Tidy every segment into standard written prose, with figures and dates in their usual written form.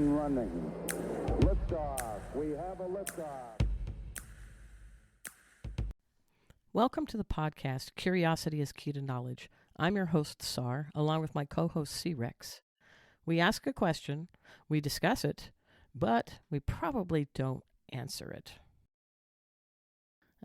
Ignition running. Liftoff. We have a liftoff. Welcome to the podcast, Curiosity is Key to Knowledge. I'm your host, Sar, along with my co-host, CRex. We ask a question, we discuss it, but we probably don't answer it.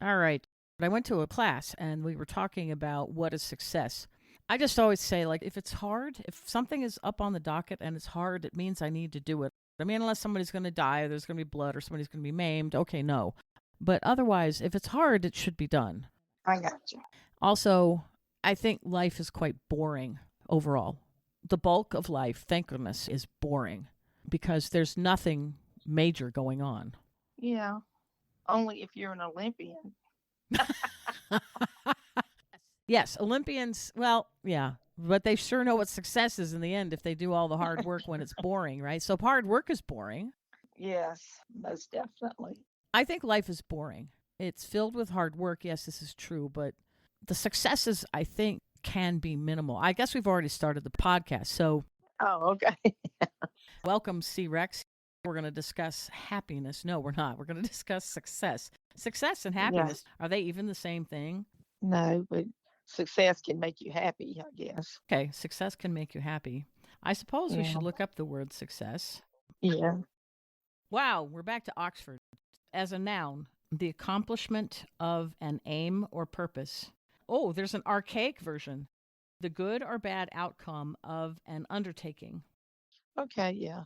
All right. I went to a class and we were talking about what is success. I just always say, like, if it's hard, if something is up on the docket and it's hard, it means I need to do it. I mean, unless somebody's going to die or there's going to be blood or somebody's going to be maimed, okay, no. But otherwise, if it's hard, it should be done. I got you. Also, I think life is quite boring overall. The bulk of life, thank goodness, is boring because there's nothing major going on. Yeah. Only if you're an Olympian. Yes, Olympians, well, yeah, but they sure know what success is in the end if they do all the hard work when it's boring, right? So hard work is boring. Yes, most definitely. I think life is boring. It's filled with hard work. Yes, this is true, but the successes, I think, can be minimal. I guess we've already started the podcast, so. Oh, okay. Welcome, CRex. We're going to discuss happiness. No, we're not. We're going to discuss success. Success and happiness, Are they even the same thing? No, but success can make you happy, I guess. Okay, success can make you happy. I suppose we should look up the word success. Yeah. Wow, we're back to Oxford. As a noun, the accomplishment of an aim or purpose. Oh, there's an archaic version. The good or bad outcome of an undertaking. Okay, yeah.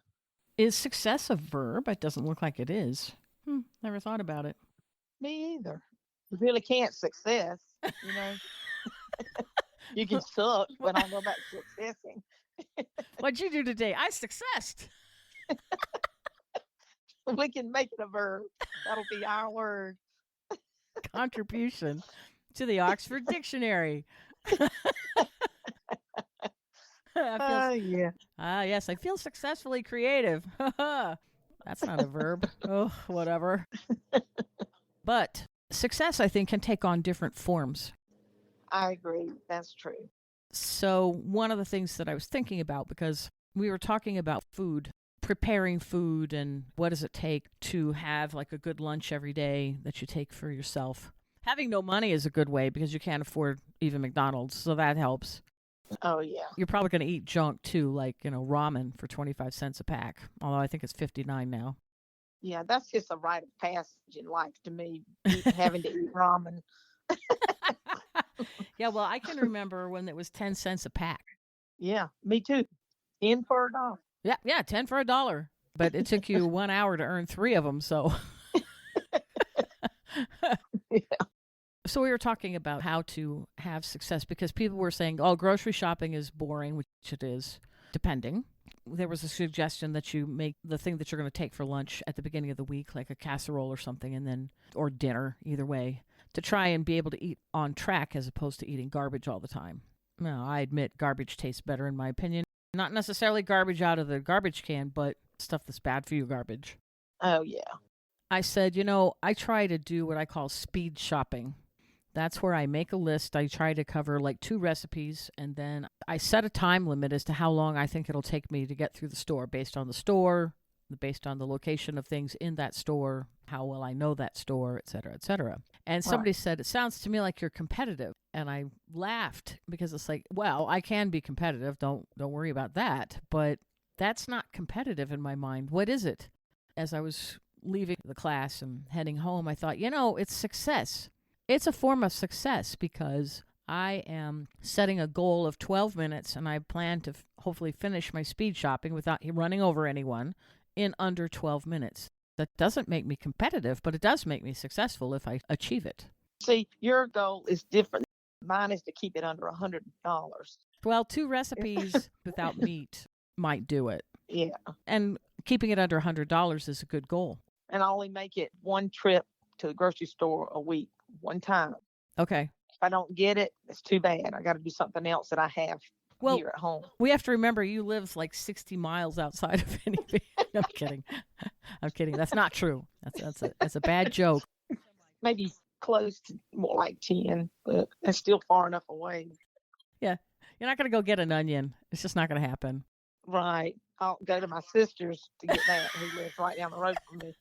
Is success a verb? It doesn't look like it is. Never thought about it. Me either. You really can't success, you know. You can suck, but I don't know about successing. What'd you do today? I successed. We can make it a verb. That'll be our word. Contribution to the Oxford Dictionary. Yeah. Yes, I feel successfully creative. That's not a verb. Oh, whatever. But success, I think, can take on different forms. I agree. That's true. So one of the things that I was thinking about, because we were talking about food, preparing food, and what does it take to have like a good lunch every day that you take for yourself. Having no money is a good way because you can't afford even McDonald's, so that helps. Oh, yeah. You're probably going to eat junk too, like, ramen for 25 cents a pack, although I think it's 59 now. Yeah, that's just a rite of passage in life to me, having to eat ramen. Yeah, well, I can remember when it was 10 cents a pack. Yeah, me too. In for a dollar. Yeah, 10 for $1. But it took you 1 hour to earn 3 of them, so. Yeah. So we were talking about how to have success because people were saying, oh, grocery shopping is boring, which it is, depending. There was a suggestion that you make the thing that you're going to take for lunch at the beginning of the week, like a casserole or something, and then, or dinner, either way, to try and be able to eat on track as opposed to eating garbage all the time. Now, I admit garbage tastes better in my opinion. Not necessarily garbage out of the garbage can, but stuff that's bad for you garbage. Oh, yeah. I said, I try to do what I call speed shopping. That's where I make a list. I try to cover like 2 recipes, and then I set a time limit as to how long I think it'll take me to get through the store based on the store, based on the location of things in that store, how well I know that store, et cetera, et cetera. And somebody said, it sounds to me like you're competitive. And I laughed because it's like, well, I can be competitive. Don't worry about that. But that's not competitive in my mind. What is it? As I was leaving the class and heading home, I thought, it's success. It's a form of success because I am setting a goal of 12 minutes and I plan to hopefully finish my speed shopping without running over anyone in under 12 minutes. That doesn't make me competitive, but it does make me successful if I achieve it. See, your goal is different. Mine is to keep it under $100. Well, 2 recipes without meat might do it. Yeah. And keeping it under $100 is a good goal. And I only make it 1 trip to the grocery store a week, 1 time. Okay. If I don't get it, it's too bad. I got to do something else that I have here at home. We have to remember you live like 60 miles outside of anything. I'm kidding. I'm kidding. That's not true. That's a bad joke. Maybe close to more like 10, but that's still far enough away. Yeah. You're not going to go get an onion. It's just not going to happen. Right. I'll go to my sister's to get that, who lives right down the road from me.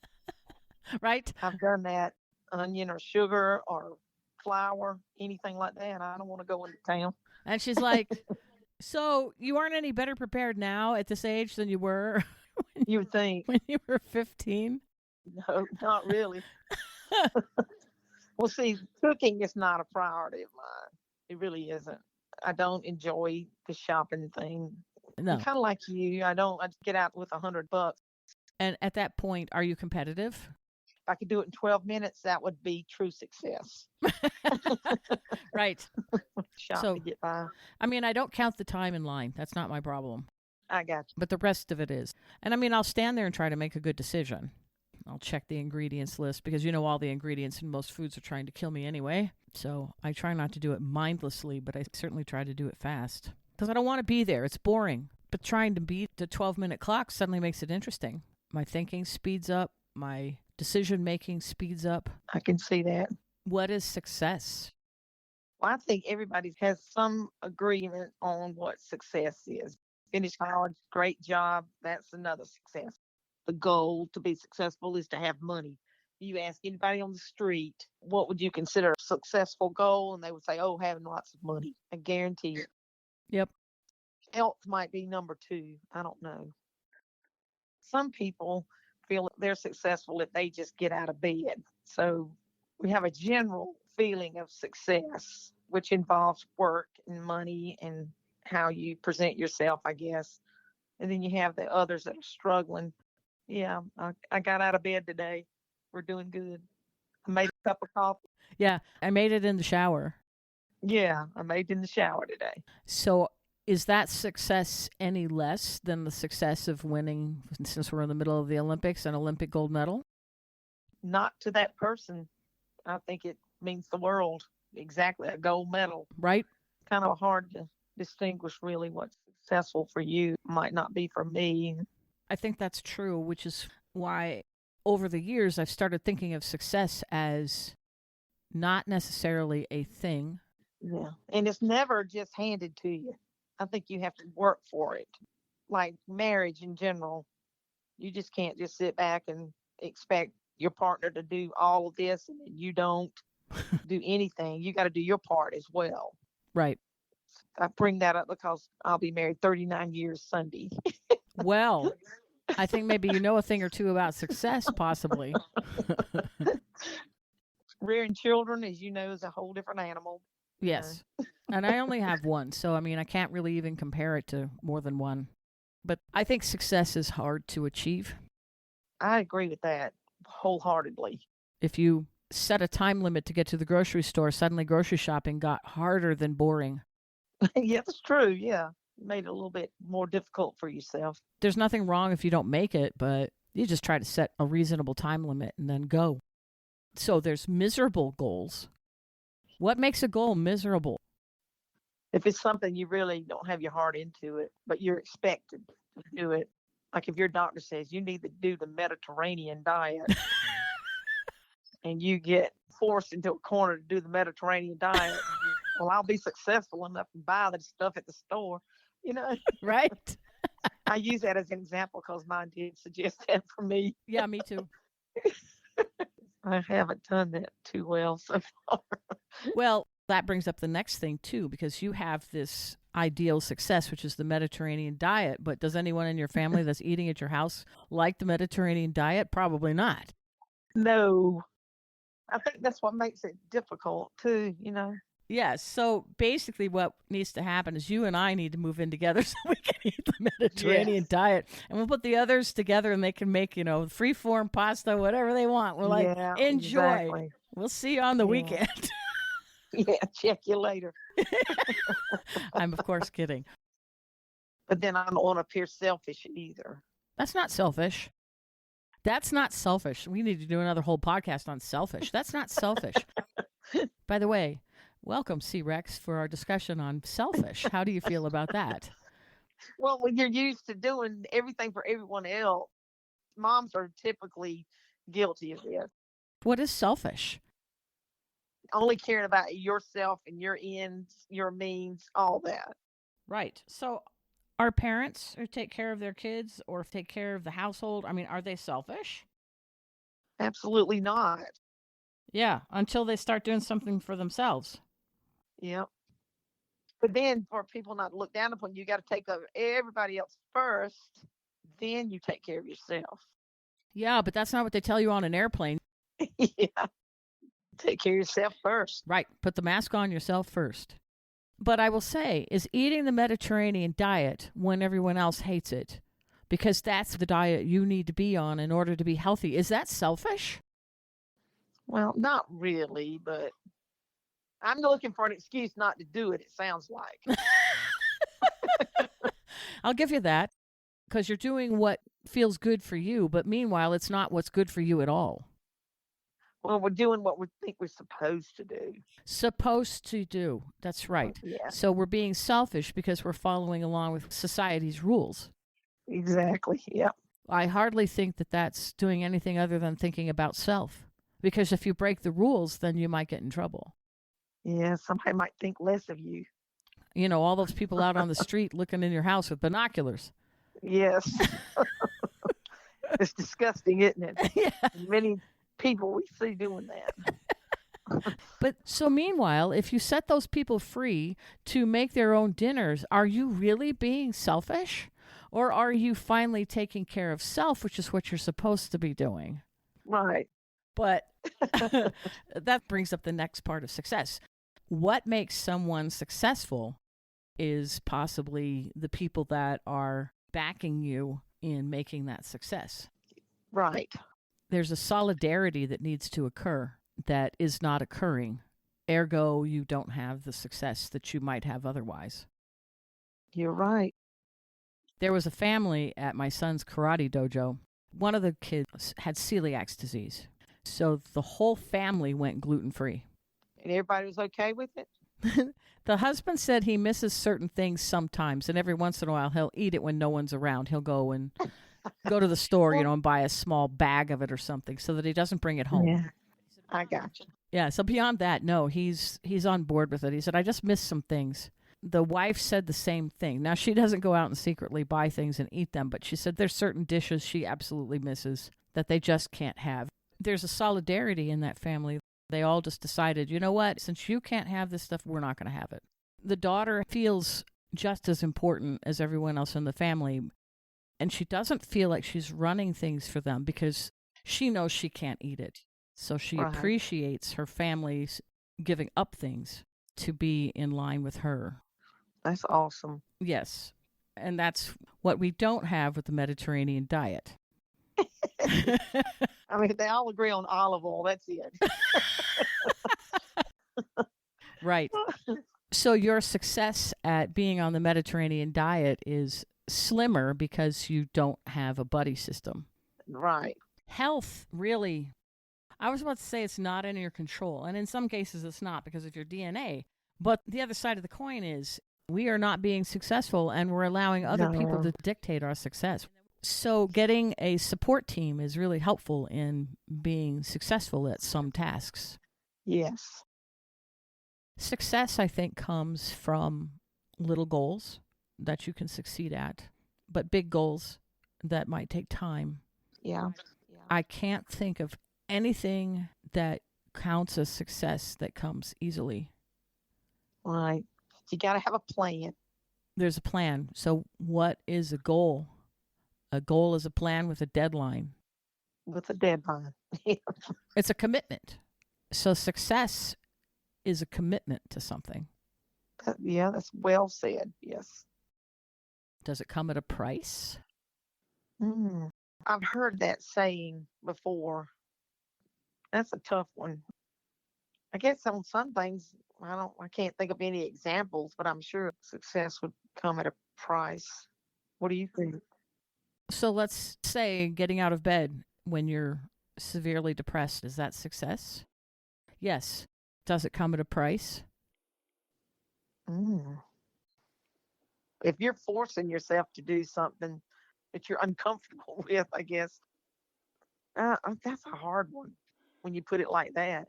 Right? I've done that, onion or sugar or flour, anything like that. I don't want to go into town. And she's like, so you aren't any better prepared now at this age than you were You would think, when you were 15? no, not really. Well, see, cooking is not a priority of mine. It really isn't. I don't enjoy the shopping thing. No. I'm kind of like you. I get out with $100. And at that point, are you competitive? If I could do it in 12 minutes, that would be true success. Right. Shop So- to get by. I mean, I don't count the time in line. That's not my problem. I got you. But the rest of it is. And I mean, I'll stand there and try to make a good decision. I'll check the ingredients list because all the ingredients in most foods are trying to kill me anyway. So I try not to do it mindlessly, but I certainly try to do it fast. Because I don't want to be there. It's boring. But trying to beat the 12-minute clock suddenly makes it interesting. My thinking speeds up. My decision-making speeds up. I can see that. What is success? Well, I think everybody has some agreement on what success is. Finish college, great job, that's another success. The goal to be successful is to have money. You ask anybody on the street, what would you consider a successful goal? And they would say, oh, having lots of money. I guarantee it. Yep. Health might be number 2. I don't know. Some people feel they're successful if they just get out of bed. So we have a general feeling of success, which involves work and money and how you present yourself, I guess. And then you have the others that are struggling. Yeah, I got out of bed today. We're doing good. I made a cup of coffee. Yeah, I made it in the shower. Yeah, I made it in the shower today. So is that success any less than the success of winning, since we're in the middle of the Olympics, an Olympic gold medal? Not to that person. I think it means the world. Exactly, a gold medal. Right? Kind of hard to distinguish really what's successful for you might not be for me. I think that's true, which is why over the years I've started thinking of success as not necessarily a thing. Yeah, and it's never just handed to you. I think you have to work for it. Like marriage in general, you just can't just sit back and expect your partner to do all of this and you don't do anything. You got to do your part as well. Right. I bring that up because I'll be married 39 years Sunday. Well, I think maybe you know a thing or two about success, possibly. Rearing children, as you know, is a whole different animal. Yes. And I only have one, so I mean, I can't really even compare it to more than one. But I think success is hard to achieve. I agree with that wholeheartedly. If you set a time limit to get to the grocery store, suddenly grocery shopping got harder than boring. Yeah, that's true. Yeah. Made it a little bit more difficult for yourself. There's nothing wrong if you don't make it, but you just try to set a reasonable time limit and then go. So there's miserable goals. What makes a goal miserable? If it's something you really don't have your heart into it, but you're expected to do it. Like if your doctor says you need to do the Mediterranean diet and you get forced into a corner to do the Mediterranean diet, well, I'll be successful enough to buy that stuff at the store, Right? I use that as an example because mine did suggest that for me. Yeah, me too. I haven't done that too well so far. Well, that brings up the next thing too, because you have this ideal success, which is the Mediterranean diet. But does anyone in your family that's eating at your house like the Mediterranean diet? Probably not. No. I think that's what makes it difficult too, Yes. So basically what needs to happen is you and I need to move in together so we can eat the Mediterranean diet. And we'll put the others together and they can make, free-form pasta, whatever they want. We're like, enjoy. Exactly. We'll see you on the weekend. Yeah, check you later. I'm, of course, kidding. But then I don't want to appear selfish either. That's not selfish. That's not selfish. We need to do another whole podcast on selfish. That's not selfish. By the way, welcome, CRex, for our discussion on selfish. How do you feel about that? Well, when you're used to doing everything for everyone else, moms are typically guilty of this. What is selfish? Only caring about yourself and your ends, your means, all that. Right. So Are parents who take care of their kids or take care of the household, I mean, are they selfish? Absolutely not. Yeah, until they start doing something for themselves. Yep. But then for people not to look down upon you, you got to take over everybody else first. Then you take care of yourself. Yeah, but that's not what they tell you on an airplane. Yeah. Take care of yourself first. Right. Put the mask on yourself first. But I will say, is eating the Mediterranean diet when everyone else hates it, because that's the diet you need to be on in order to be healthy, is that selfish? Well, not really, but I'm looking for an excuse not to do it, it sounds like. I'll give you that, because you're doing what feels good for you, but meanwhile, it's not what's good for you at all. Well, we're doing what we think we're supposed to do. Supposed to do. That's right. Yeah, So we're being selfish because we're following along with society's rules. exactly. Yep. I hardly think that that's doing anything other than thinking about self. Because if you break the rules, then you might get in trouble. Yeah, somebody might think less of you. You know, all those people out on the street looking in your house with binoculars. Yes. It's disgusting, isn't it? Yeah. Many people we see doing that. But so meanwhile, if you set those people free to make their own dinners, are you really being selfish? Or are you finally taking care of self, which is what you're supposed to be doing? Right. But that brings up the next part of success. What makes someone successful is possibly the people that are backing you in making that success. Right. There's a solidarity that needs to occur that is not occurring. Ergo, you don't have the success that you might have otherwise. You're right. There was a family at my son's karate dojo. One of the kids had celiac disease. So the whole family went gluten-free. And everybody was okay with it? The husband said he misses certain things sometimes, and every once in a while he'll eat it when no one's around. He'll go to the store, and buy a small bag of it or something so that he doesn't bring it home. Yeah. I got you. Yeah, so beyond that, no, he's on board with it. He said, I just missed some things. The wife said the same thing. Now, she doesn't go out and secretly buy things and eat them, but she said there's certain dishes she absolutely misses that they just can't have. There's a solidarity in that family. They all just decided, you know what, since you can't have this stuff, we're not going to have it. The daughter feels just as important as everyone else in the family, and she doesn't feel like she's running things for them because she knows she can't eat it. So she appreciates her family's giving up things to be in line with her. That's awesome. Yes. And that's what we don't have with the Mediterranean diet. I mean, they all agree on olive oil. That's it. Right. So your success at being on the Mediterranean diet is slimmer because you don't have a buddy system. Right. Health really, I was about to say it's not in your control. And in some cases it's not because of your DNA. But the other side of the coin is we are not being successful and we're allowing other people to dictate our success. So getting a support team is really helpful in being successful at some tasks. Yes. Success, I think, comes from little goals that you can succeed at, but big goals that might take time. Yeah. I can't think of anything that counts as success that comes easily. Right. You got to have a plan. There's a plan. So what is a goal? A goal is a plan with a deadline. With a deadline. It's a commitment. So success is a commitment to something. Yeah, that's well said. Yes. Does it come at a price? I've heard that saying before. That's a tough one. I guess on some things, I can't think of any examples, but I'm sure success would come at a price. What do you think? So let's say getting out of bed when you're severely depressed, is that success? Yes. Does it come at a price? If you're forcing yourself to do something that you're uncomfortable with, I guess, that's a hard one when you put it like that.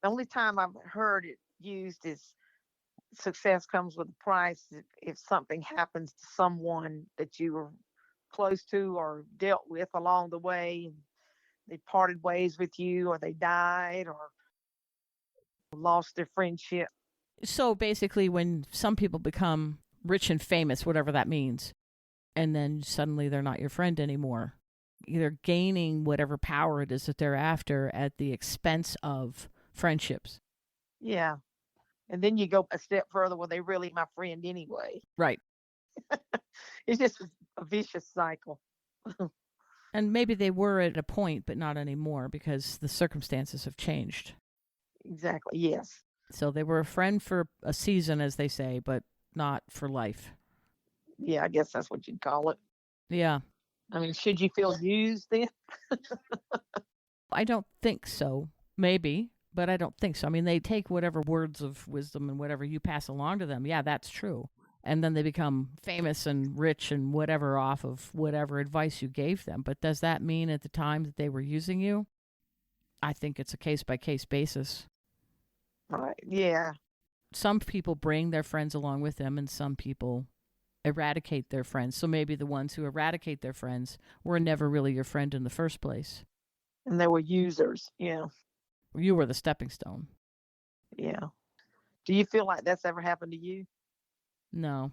The only time I've heard it used is success comes with a price. If something happens to someone that you were close to or dealt with along the way, and they parted ways with you, or they died, or lost their friendship. So basically, when some people become rich and famous, whatever that means, and then suddenly they're not your friend anymore, they're gaining whatever power it is that they're after at the expense of friendships. Yeah. And then you go a step further, well, they really my friend anyway. Right. It's just a vicious cycle. And maybe they were at a point, but not anymore because the circumstances have changed. Exactly. Yes. So they were a friend for a season, as they say, but not for life. Yeah, I guess that's what you'd call it. Yeah. I mean, should you feel used then? I don't think so. Maybe, but I don't think so. I mean, they take whatever words of wisdom and whatever you pass along to them. Yeah, that's true. And then they become famous and rich and whatever off of whatever advice you gave them. But does that mean at the time that they were using you? I think it's a case by case basis. Right. Yeah. Some people bring their friends along with them, and some people eradicate their friends. So maybe the ones who eradicate their friends were never really your friend in the first place. And they were users. Yeah. You were the stepping stone. Yeah. Do you feel like that's ever happened to you? No.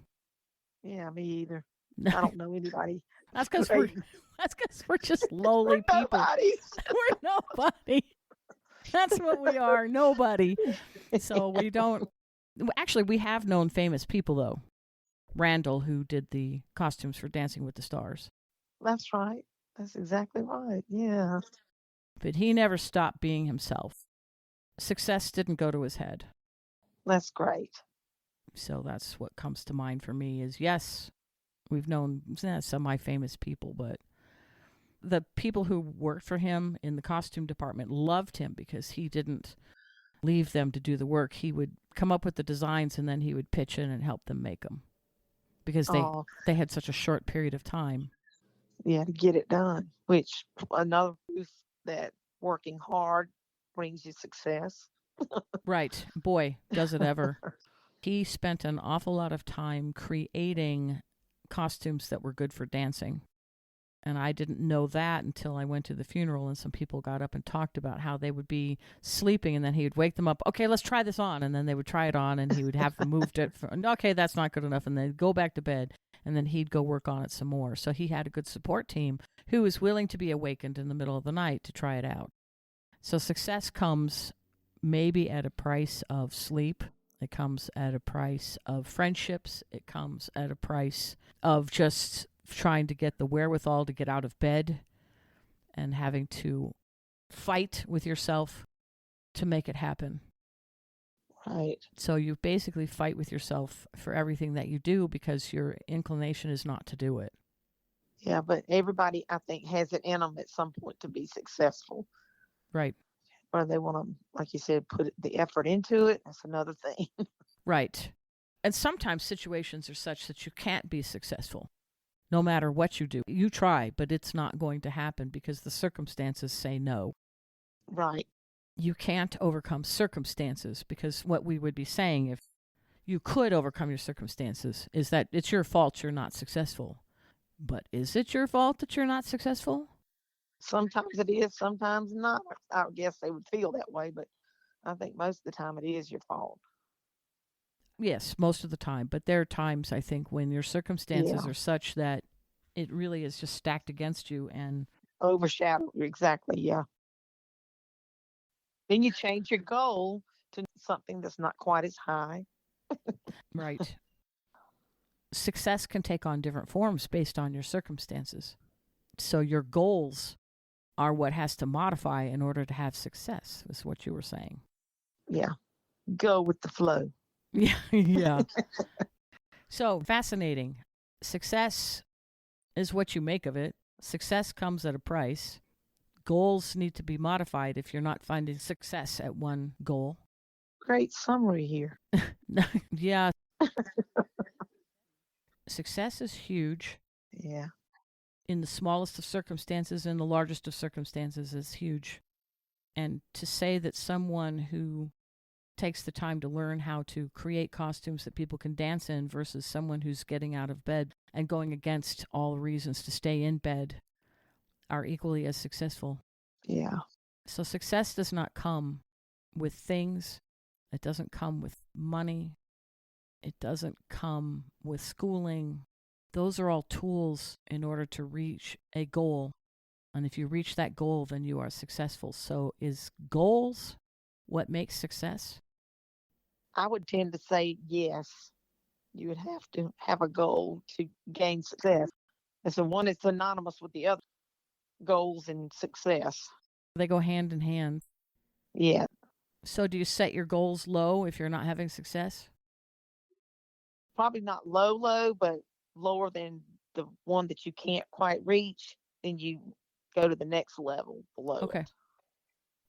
Yeah, me either. I don't know anybody. That's because we're just lowly We're people. nobodies. We're nobody. That's what we are. Nobody. So we don't. Actually, we have known famous people though. Randall, who did the costumes for Dancing with the Stars. That's right. That's exactly right. Yeah. But he never stopped being himself. Success didn't go to his head. That's great. So that's what comes to mind for me is, yes, we've known semi-famous people, but the people who worked for him in the costume department loved him because he didn't leave them to do the work. He would come up with the designs and then he would pitch in and help them make them because they had such a short period of time. Yeah, to get it done, which another proof that working hard brings you success. Right. Boy, does it ever. He spent an awful lot of time creating costumes that were good for dancing. And I didn't know that until I went to the funeral and some people got up and talked about how they would be sleeping and then he would wake them up. Okay, let's try this on. And then they would try it on and he would have them moved it. Okay, that's not good enough. And they'd go back to bed and then he'd go work on it some more. So he had a good support team who was willing to be awakened in the middle of the night to try it out. So success comes maybe at a price of sleep. It comes at a price of friendships. It comes at a price of just trying to get the wherewithal to get out of bed and having to fight with yourself to make it happen. Right. So you basically fight with yourself for everything that you do because your inclination is not to do it. Yeah, but everybody, I think, has it in them at some point to be successful. Right. Or they want to, like you said, put the effort into it. That's another thing. Right. And sometimes situations are such that you can't be successful. No matter what you do. You try, but it's not going to happen because the circumstances say no. Right. You can't overcome circumstances because what we would be saying if you could overcome your circumstances is that it's your fault you're not successful. But is it your fault that you're not successful? Sometimes it is, sometimes not. I guess they would feel that way, but I think most of the time it is your fault. Yes, most of the time. But there are times, I think, when your circumstances are such that it really is just stacked against you and overshadow you. Exactly. Yeah. Then you change your goal to something that's not quite as high. right. Success can take on different forms based on your circumstances. So your goals are what has to modify in order to have success, is what you were saying. Yeah. Go with the flow. Yeah. Yeah. So fascinating. Success is what you make of it. Success comes at a price. Goals need to be modified if you're not finding success at one goal. Great summary here. Yeah. Success is huge. Yeah. In the smallest of circumstances and the largest of circumstances is huge. And to say that someone who takes the time to learn how to create costumes that people can dance in versus someone who's getting out of bed and going against all reasons to stay in bed are equally as successful. Yeah. So success does not come with things. It doesn't come with money. It doesn't come with schooling. Those are all tools in order to reach a goal. And if you reach that goal, then you are successful. So is goals what makes success? I would tend to say yes. You would have to have a goal to gain success. And so one is synonymous with the other, goals and success. They go hand in hand. Yeah. So do you set your goals low if you're not having success? Probably not low, but lower than the one that you can't quite reach. Then you go to the next level below Okay. it.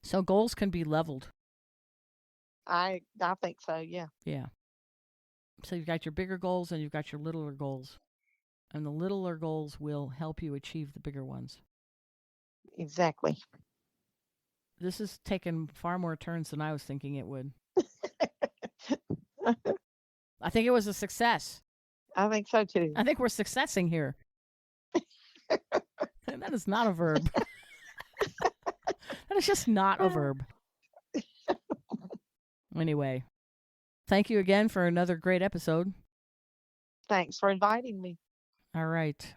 So goals can be leveled. I think so, yeah. Yeah. So you've got your bigger goals and you've got your littler goals. And the littler goals will help you achieve the bigger ones. Exactly. This has taken far more turns than I was thinking it would. I think it was a success. I think so too. I think we're successing here. And that is not a verb. That is just not a verb. Anyway, thank you again for another great episode. Thanks for inviting me. All right.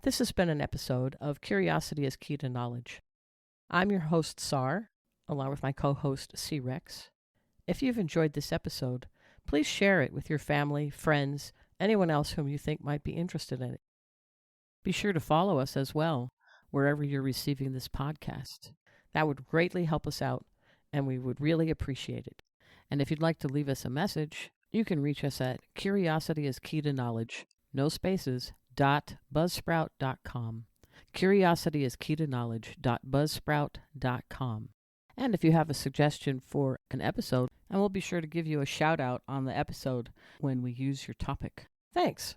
This has been an episode of Curiosity is Key to Knowledge. I'm your host, Sar, along with my co-host, CRex. If you've enjoyed this episode, please share it with your family, friends, anyone else whom you think might be interested in it. Be sure to follow us as well, wherever you're receiving this podcast. That would greatly help us out, and we would really appreciate it. And if you'd like to leave us a message, you can reach us at curiosityiskeytoknowledge, no spaces, .buzzsprout.com. curiosityiskeytoknowledge.buzzsprout.com. And if you have a suggestion for an episode, and we'll be sure to give you a shout out on the episode when we use your topic. Thanks.